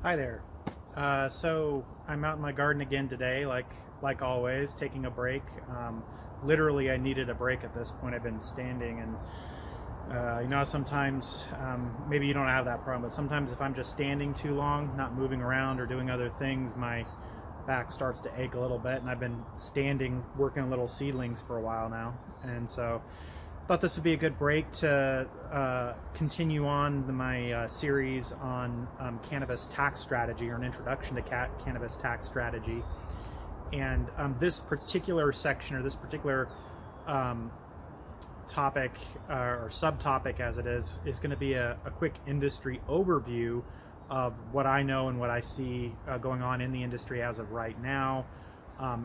Hi there. So I'm out in my garden again today, like always, taking a break. Literally, I needed a break at this point. I've been standing, and sometimes maybe you don't have that problem, but sometimes if I'm just standing too long, not moving around or doing other things, my back starts to ache a little bit. And I've been standing, working on little seedlings for a while now, and so thought this would be a good break to continue on my series on cannabis tax strategy, or an introduction to cannabis tax strategy. And this particular section, or this particular topic, or subtopic as it is going to be a quick industry overview of what I know and what I see going on in the industry as of right now.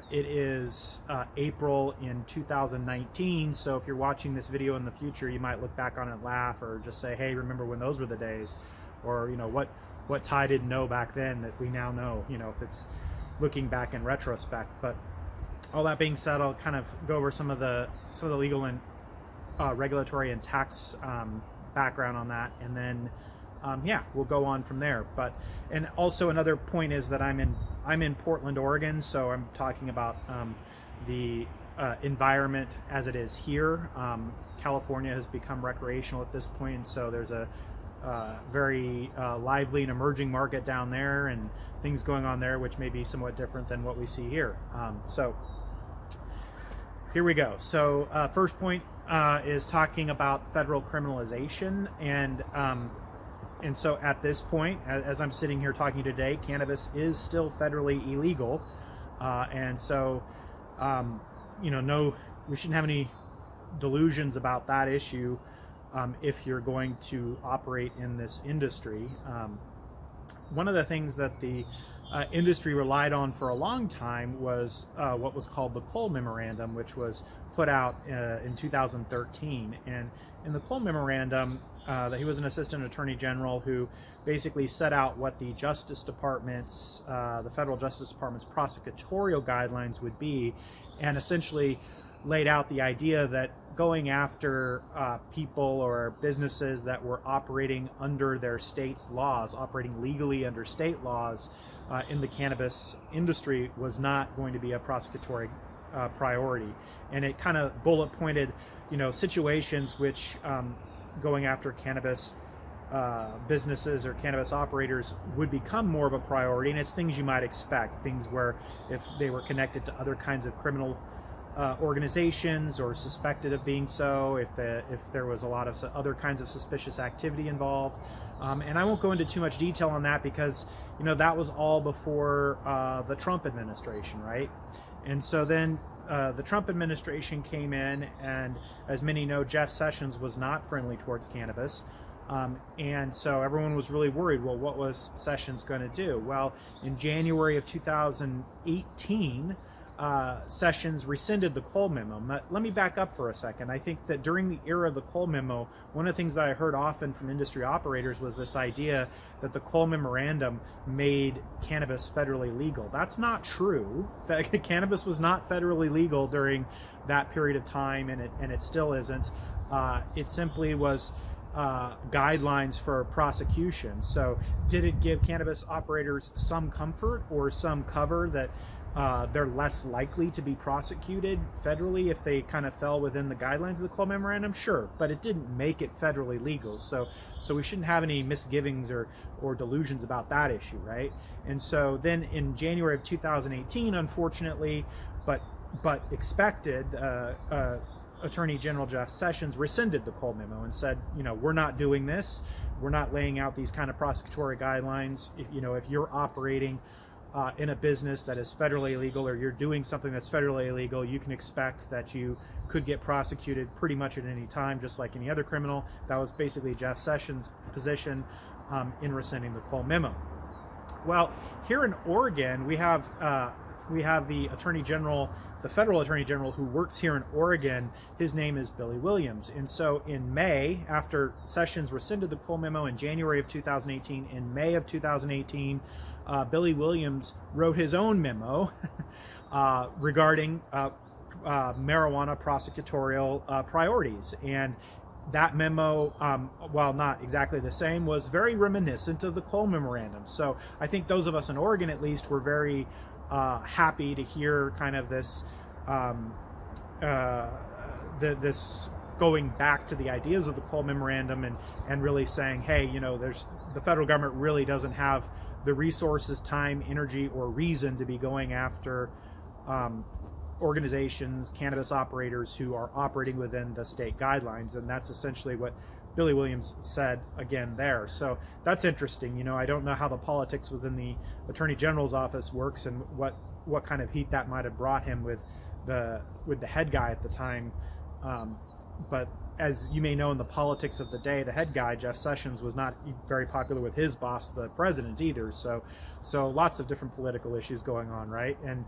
It is April in 2019, so if you're watching this video in the future, you might look back on it, laugh, or just say, hey, remember when those were the days? Or, what Ty didn't know back then that we now know, if it's looking back in retrospect. But all that being said, I'll kind of go over some of the legal and regulatory and tax background on that, and then we'll go on from there. And also another point is that I'm in Portland, Oregon, so I'm talking about the environment as it is here. California has become recreational at this point, and so there's a very lively and emerging market down there, and things going on there which may be somewhat different than what we see here. So here we go. So first point is talking about federal criminalization, and so at this point, as I'm sitting here talking today, cannabis is still federally illegal. And so, we shouldn't have any delusions about that issue if you're going to operate in this industry. One of the things that the industry relied on for a long time was what was called the Cole Memorandum, which was put out in 2013. And in the Cole Memorandum, that he was an assistant attorney general who basically set out what the Justice Department's, the federal Justice Department's prosecutorial guidelines would be, and essentially laid out the idea that going after people or businesses that were operating under their state's laws, operating legally under state laws in the cannabis industry, was not going to be a prosecutory priority. And it kind of bullet pointed, situations which going after cannabis businesses or cannabis operators would become more of a priority. And it's things you might expect, things where if they were connected to other kinds of criminal organizations or suspected of being so, if there was a lot of other kinds of suspicious activity involved. And I won't go into too much detail on that because, that was all before the Trump administration, right? And so then the Trump administration came in, and as many know, Jeff Sessions was not friendly towards cannabis. And so everyone was really worried, well, what was Sessions going to do? Well, in January of 2018, Sessions rescinded the Cole Memo. Let me back up for a second. I think that during the era of the Cole Memo, one of the things that I heard often from industry operators was this idea that the Cole Memorandum made cannabis federally legal. That's not true. Cannabis was not federally legal during that period of time, and it still isn't. It simply was guidelines for prosecution. So did it give cannabis operators some comfort or some cover that they're less likely to be prosecuted federally if they kind of fell within the guidelines of the Cole Memorandum? Sure, but it didn't make it federally legal. So we shouldn't have any misgivings or delusions about that issue, right? And so then in January of 2018, unfortunately, but expected, Attorney General Jeff Sessions rescinded the Cole Memo and said, we're not doing this. We're not laying out these kind of prosecutory guidelines. If you're operating in a business that is federally illegal, or you're doing something that's federally illegal, you can expect that you could get prosecuted pretty much at any time, just like any other criminal. That was basically Jeff Sessions' position in rescinding the Cole Memo. Well, here in Oregon, we have the Attorney General, the federal Attorney General who works here in Oregon. His name is Billy Williams. And so in May, after Sessions rescinded the Cole Memo in January of 2018, in May of 2018, Billy Williams wrote his own memo regarding marijuana prosecutorial priorities. And that memo, while not exactly the same, was very reminiscent of the Cole Memorandum. So I think those of us in Oregon, at least, were very happy to hear kind of this this going back to the ideas of the Cole Memorandum, and really saying, hey, you know, the federal government really doesn't have the resources, time, energy, or reason to be going after organizations, cannabis operators who are operating within the state guidelines. And that's essentially what Billy Williams said again there. So that's interesting. You know, I don't know how the politics within the Attorney General's office works, and what kind of heat that might have brought him with the head guy at the time. But as you may know, in the politics of the day, the head guy, Jeff Sessions, was not very popular with his boss, the president, either. So lots of different political issues going on, right? And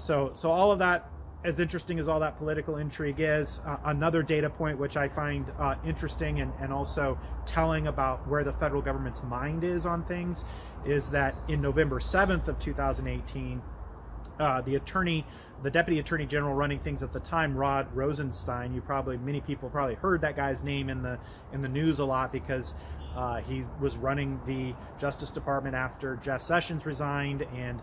so all of that, as interesting as all that political intrigue is, another data point which I find interesting and also telling about where the federal government's mind is on things is that in November 7th of 2018, the Deputy Attorney General running things at the time, Rod Rosenstein, many people probably heard that guy's name in the news a lot, because he was running the Justice Department after Jeff Sessions resigned, and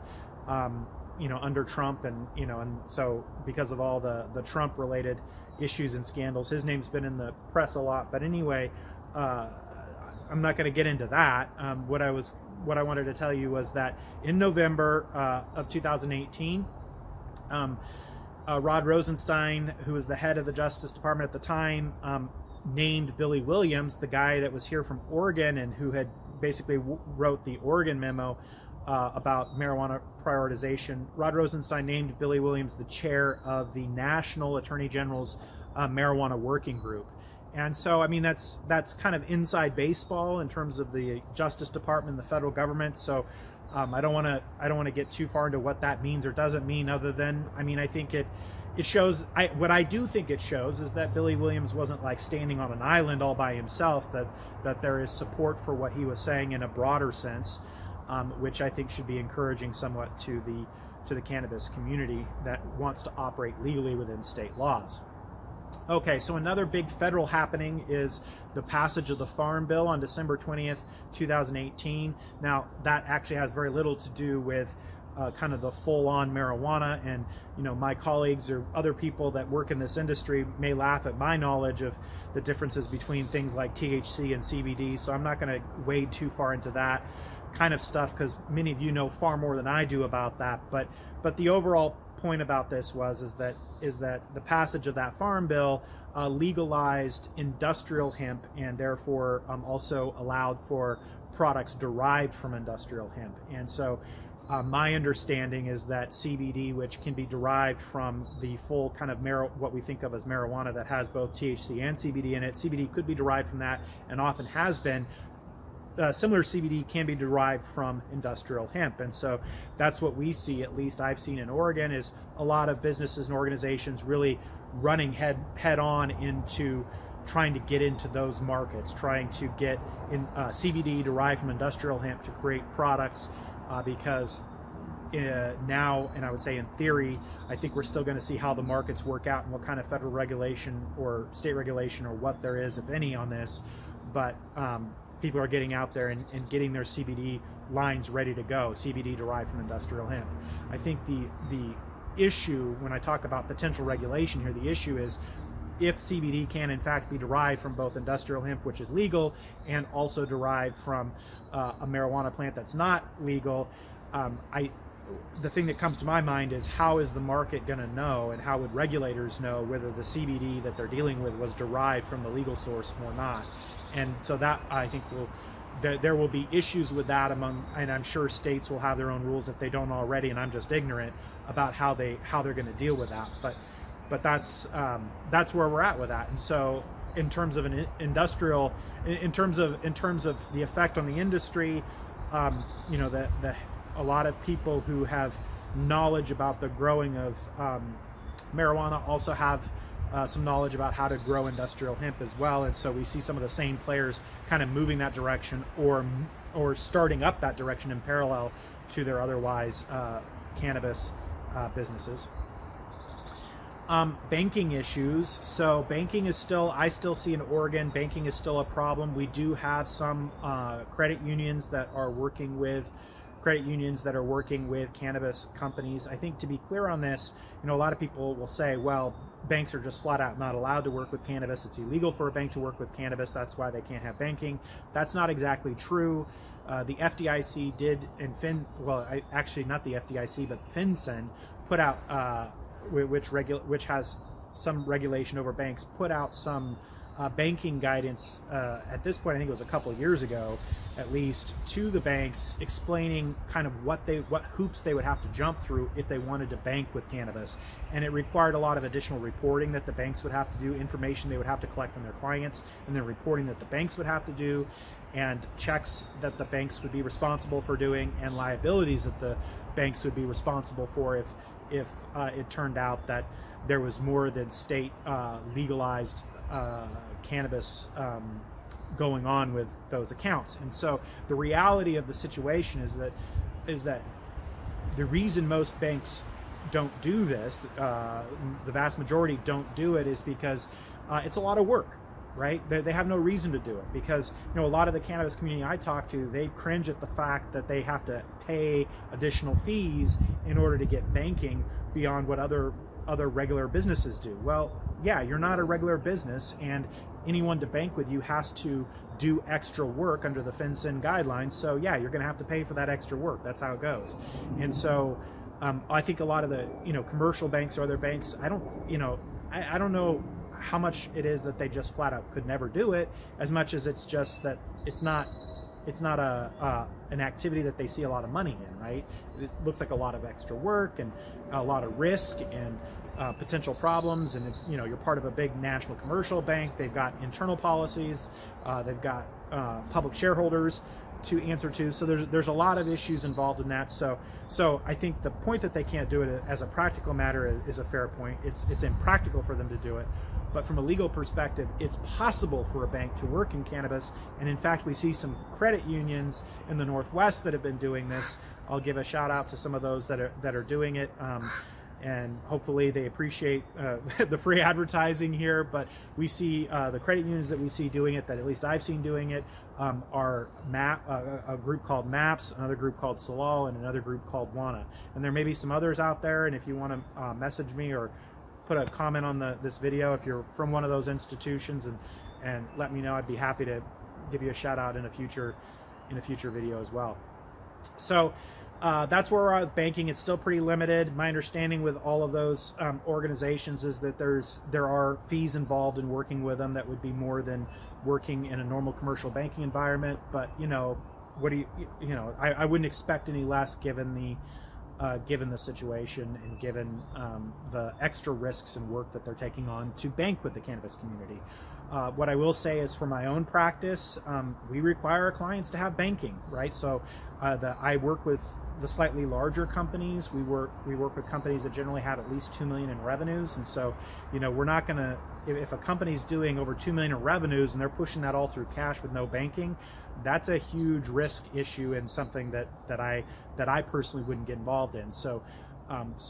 you know, under Trump, and you know, and so because of all the Trump related issues and scandals, his name's been in the press a lot. But anyway, I'm not going to get into that. What I wanted to tell you was that in November of 2018, Rod Rosenstein, who was the head of the Justice Department at the time, named Billy Williams, the guy that was here from Oregon and who had basically wrote the Oregon memo about marijuana prioritization. Rod Rosenstein named Billy Williams the chair of the National Attorney General's marijuana working group. And so, I mean, that's kind of inside baseball in terms of the Justice Department and the federal government. So I don't want to get too far into what that means or doesn't mean, other than, I mean, I think it shows, what I do think it shows is that Billy Williams wasn't like standing on an island all by himself, that there is support for what he was saying in a broader sense, which I think should be encouraging somewhat to the cannabis community that wants to operate legally within state laws. Okay, so another big federal happening is the passage of the Farm Bill on December 20th, 2018. Now, that actually has very little to do with kind of the full-on marijuana, and you know, my colleagues or other people that work in this industry may laugh at my knowledge of the differences between things like THC and CBD, so I'm not going to wade too far into that kind of stuff, because many of you know far more than I do about that. But the overall point about this is that the passage of that Farm Bill legalized industrial hemp, and therefore also allowed for products derived from industrial hemp. And so my understanding is that CBD, which can be derived from the full kind of what we think of as marijuana that has both THC and CBD in it, CBD could be derived from that, and often has been. Similar CBD can be derived from industrial hemp. And so that's what we see, at least I've seen in Oregon, is a lot of businesses and organizations really running head on into trying to get into those markets, trying to get in CBD derived from industrial hemp to create products, because now, and I would say in theory, I think we're still going to see how the markets work out and what kind of federal regulation or state regulation or what there is, if any, on this. But people are getting out there and getting their CBD lines ready to go, CBD derived from industrial hemp. I think the issue, when I talk about potential regulation here, the issue is if CBD can in fact be derived from both industrial hemp, which is legal, and also derived from a marijuana plant that's not legal, the thing that comes to my mind is, how is the market going to know, and how would regulators know whether the CBD that they're dealing with was derived from the legal source or not? And so that, I think, there will be issues with that and I'm sure states will have their own rules if they don't already, and I'm just ignorant about how they're going to deal with that. But that's where we're at with that. And so, in terms of an industrial, in terms of the effect on the industry, you know, a lot of people who have knowledge about the growing of marijuana also have some knowledge about how to grow industrial hemp as well. And so we see some of the same players kind of moving that direction, or starting up that direction in parallel to their otherwise cannabis businesses. Banking issues. So banking is still, I still see in Oregon, banking is still a problem. We do have some credit unions that are working with cannabis companies. I think, to be clear on this, a lot of people will say, well, banks are just flat out not allowed to work with cannabis. It's illegal for a bank to work with cannabis. That's why they can't have banking. That's not exactly true. The FDIC did, and actually not the FDIC, but FinCEN put out, which has some regulation over banks, put out some banking guidance at this point. I think it was a couple of years ago, at least, to the banks, explaining kind of what hoops they would have to jump through if they wanted to bank with cannabis. And it required a lot of additional reporting that the banks would have to do, information they would have to collect from their clients, and then reporting that the banks would have to do, and checks that the banks would be responsible for doing, and liabilities that the banks would be responsible for if it turned out that there was more than state legalized cannabis going on with those accounts. And so the reality of the situation is that the reason most banks don't do this, the vast majority don't do it, is because it's a lot of work, right? They have no reason to do it, because a lot of the cannabis community I talk to, they cringe at the fact that they have to pay additional fees in order to get banking beyond what other regular businesses do. Well, yeah, you're not a regular business, and anyone to bank with you has to do extra work under the FinCEN guidelines. So yeah, you're going to have to pay for that extra work. That's how it goes. And so I think a lot of the commercial banks or other banks, I don't know how much it is that they just flat out could never do it, as much as it's just that it's not an activity that they see a lot of money in, right? It looks like a lot of extra work and a lot of risk and potential problems. And if you're part of a big national commercial bank, they've got internal policies, they've got public shareholders to answer to. So there's a lot of issues involved in that. So I think the point that they can't do it as a practical matter is a fair point. It's impractical for them to do it. But from a legal perspective, it's possible for a bank to work in cannabis. And in fact, we see some credit unions in the Northwest that have been doing this. I'll give a shout out to some of those that are doing it. And hopefully they appreciate the free advertising here. But we see the credit unions that we see doing it, that at least I've seen doing it, are a group called MAPS, another group called Salal, and another group called WANA. And there may be some others out there. And if you want to message me or put a comment on this video if you're from one of those institutions, and let me know, I'd be happy to give you a shout out in a future video as well. So that's where we're at with banking. It's still pretty limited. My understanding with all of those organizations is that there are fees involved in working with them that would be more than working in a normal commercial banking environment. But I wouldn't expect any less given the situation and given the extra risks and work that they're taking on to bank with the cannabis community. What I will say is, for my own practice, we require our clients to have banking, right? So I work with the slightly larger companies. We work with companies that generally have at least $2 million in revenues. And so, we're not going to, if a company's doing over $2 million in revenues and they're pushing that all through cash with no banking, that's a huge risk issue and something that I personally wouldn't get involved in. So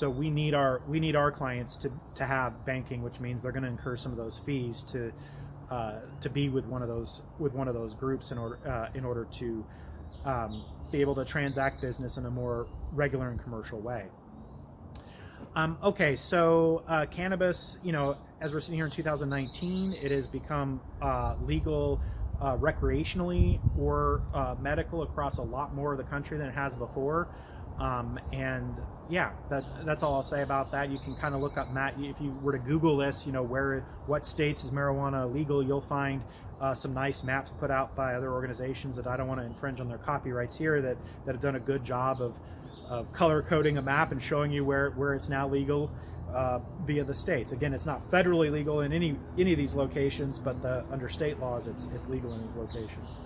we need our clients to have banking, which means they're going to incur some of those fees to be with one of those groups in order to be able to transact business in a more regular and commercial way. Okay, so cannabis, as we're sitting here in 2019, it has become legal recreationally or medical across a lot more of the country than it has before. And yeah, that's all I'll say about that. You can kind of look up, Matt, if you were to Google this, what states is marijuana legal, you'll find some nice maps put out by other organizations that I don't want to infringe on their copyrights here, that have done a good job of color coding a map and showing you where it's now legal via the states. Again, it's not federally legal in any of these locations, but under state laws, it's legal in these locations.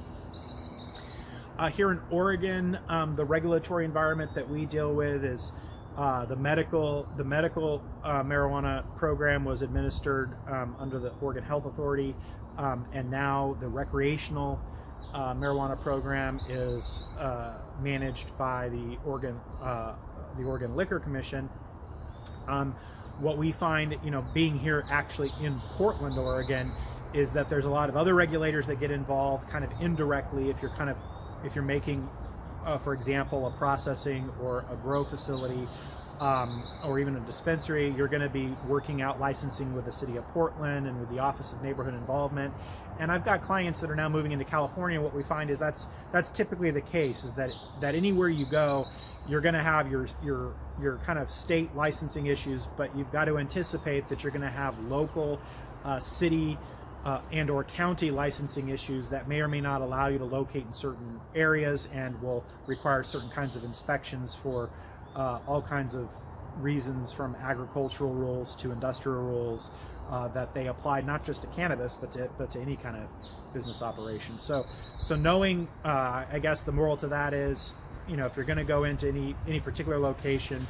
Here in Oregon, the regulatory environment that we deal with is the medical marijuana program was administered under the Oregon Health Authority, and now the recreational marijuana program is managed by the Oregon Liquor Commission. what we find, being here actually in Portland, Oregon, is that there's a lot of other regulators that get involved kind of indirectly. If you're making, for example, a processing or a grow facility, or even a dispensary, you're going to be working out licensing with the city of Portland and with the Office of Neighborhood Involvement. And I've got clients that are now moving into California. What we find is that's typically the case, is that anywhere you go, you're going to have your kind of state licensing issues, but you've got to anticipate that you're going to have local, city, and or county licensing issues that may or may not allow you to locate in certain areas, and will require certain kinds of inspections for all kinds of reasons, from agricultural rules to industrial rules, that they apply not just to cannabis but to any kind of business operation. So knowing, I guess the moral to that is, if you're going to go into any particular location,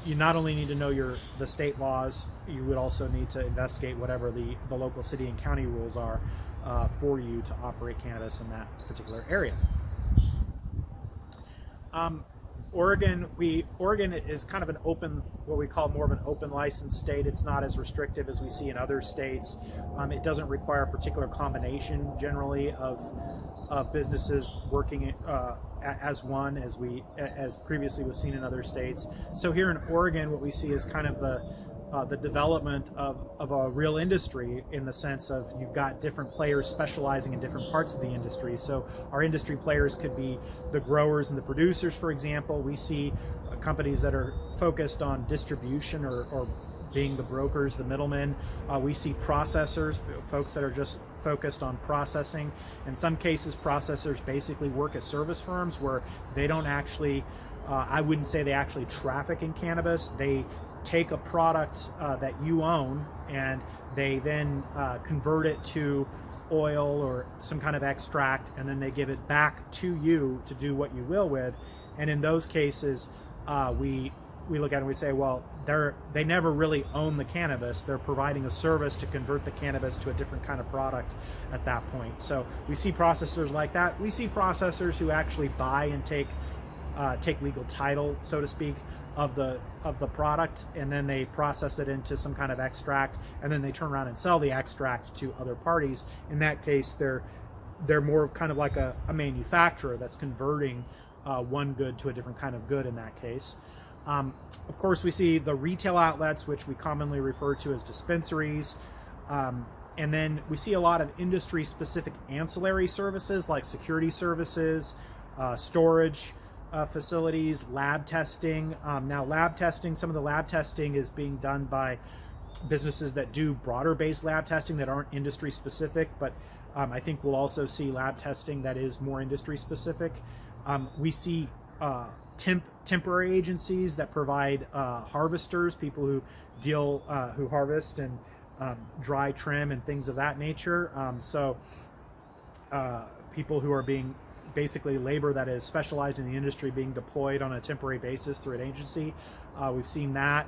you not only need to know the state laws, you would also need to investigate whatever the local city and county rules are for you to operate cannabis in that particular area. Oregon is kind of an open, what we call more of an open license state. It's not as restrictive as we see in other states. It doesn't require a particular combination generally of businesses working as one, as previously was seen in other states. So here in Oregon, what we see is kind of the development of a real industry, in the sense of you've got different players specializing in different parts of the industry. So our industry players could be the growers and the producers, for example. We see companies that are focused on distribution or being the brokers, the middlemen. We see processors, folks that are just focused on processing. In some cases, processors basically work as service firms, where they don't actually, I wouldn't say they actually traffic in cannabis. They take a product that you own, and they then convert it to oil or some kind of extract, and then they give it back to you to do what you will with. And in those cases, we look at it and we say, well, they never really own the cannabis. They're providing a service to convert the cannabis to a different kind of product at that point. So we see processors like that. We see processors who actually buy and take legal title, so to speak, of the product, and then they process it into some kind of extract, and then they turn around and sell the extract to other parties. In that case, they're more kind of like a manufacturer that's converting one good to a different kind of good in that case. Of course, we see the retail outlets, which we commonly refer to as dispensaries. And then we see a lot of industry-specific ancillary services like security services, storage facilities, lab testing. Now, some of the lab testing is being done by businesses that do broader-based lab testing that aren't industry-specific, but I think we'll also see lab testing that is more industry-specific. We see temporary agencies that provide harvesters, people who harvest and dry trim and things of that nature. People who are being basically labor that is specialized in the industry being deployed on a temporary basis through an agency. We've seen that.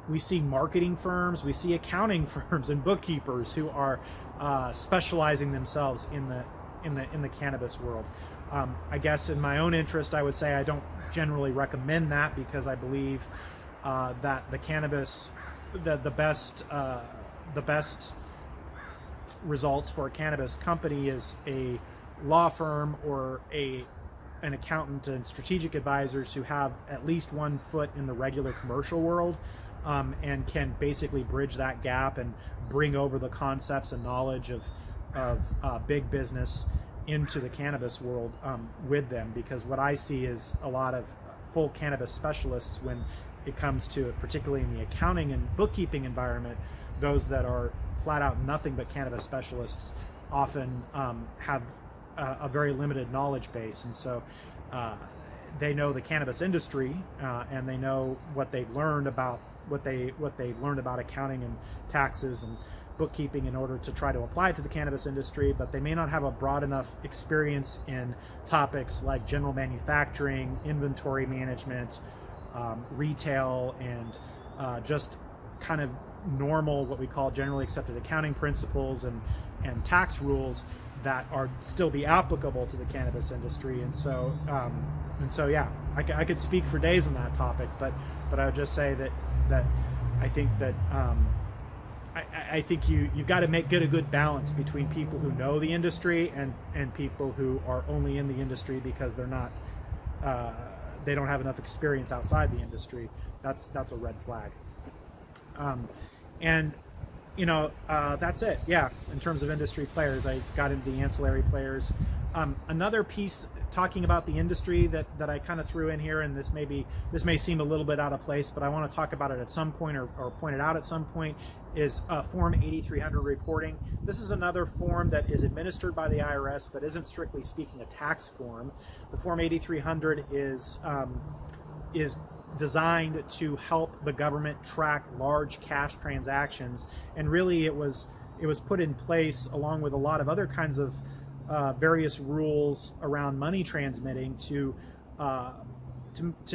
We see marketing firms, we see accounting firms and bookkeepers who are specializing themselves in the cannabis world. I guess in my own interest, I would say I don't generally recommend that, because I believe that the cannabis, the best results for a cannabis company is a law firm or an accountant and strategic advisors who have at least one foot in the regular commercial world, and can basically bridge that gap and bring over the concepts and knowledge of big business into the cannabis world with them. Because what I see is a lot of full cannabis specialists when it comes to, particularly in the accounting and bookkeeping environment, those that are flat out nothing but cannabis specialists often have a very limited knowledge base. And so they know the cannabis industry, and they know what they've learned about accounting and taxes and bookkeeping in order to try to apply it to the cannabis industry, but they may not have a broad enough experience in topics like general manufacturing, inventory management, retail, and just kind of normal, what we call generally accepted accounting principles and tax rules that are still be applicable to the cannabis industry. And so yeah, I could speak for days on that topic, but I would just say that I think that I think you've got to get a good balance between people who know the industry and people who are only in the industry because they're not they don't have enough experience outside the industry. That's a red flag. And that's it. Yeah, in terms of industry players, I got into the ancillary players. Another piece talking about the industry that I kind of threw in here, and this may seem a little bit out of place, but I want to talk about it at some point or point it out at some point, is Form 8300 reporting. This is another form that is administered by the IRS, but isn't strictly speaking a tax form. The Form 8300 is designed to help the government track large cash transactions, and really it was put in place along with a lot of other kinds of various rules around money transmitting to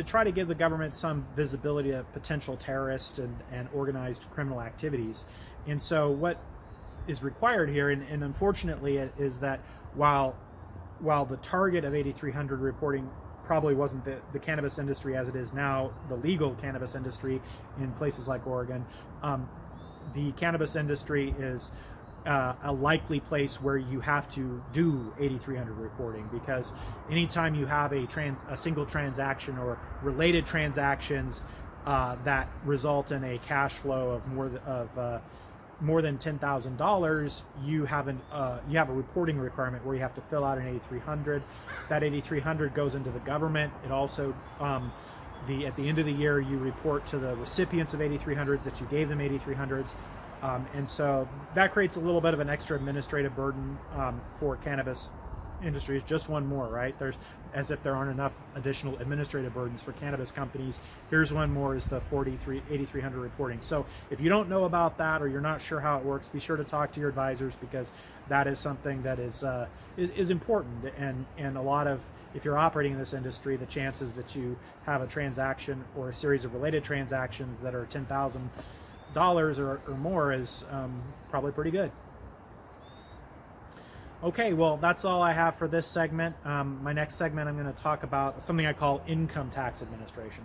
try to give the government some visibility of potential terrorist and organized criminal activities. And so what is required here, and unfortunately, is that while the target of 8300 reporting probably wasn't the cannabis industry as it is now, the legal cannabis industry in places like Oregon, the cannabis industry is a likely place where you have to do 8300 reporting, because anytime you have a single transaction or related transactions that result in a cash flow of more than $10,000, you have a reporting requirement where you have to fill out an 8300. That 8300 goes into the government. It also at the end of the year, you report to the recipients of 8300s that you gave them 8300s. And so that creates a little bit of an extra administrative burden for cannabis industries. Just one more, right? As if there aren't enough additional administrative burdens for cannabis companies. Here's one more, is the 8300 reporting. So if you don't know about that, or you're not sure how it works, be sure to talk to your advisors, because that is something that is important. And a lot of, if you're operating in this industry, the chances that you have a transaction or a series of related transactions that are $10,000 or more is probably pretty good. Okay, well, that's all I have for this segment. My next segment, I'm going to talk about something I call income tax administration.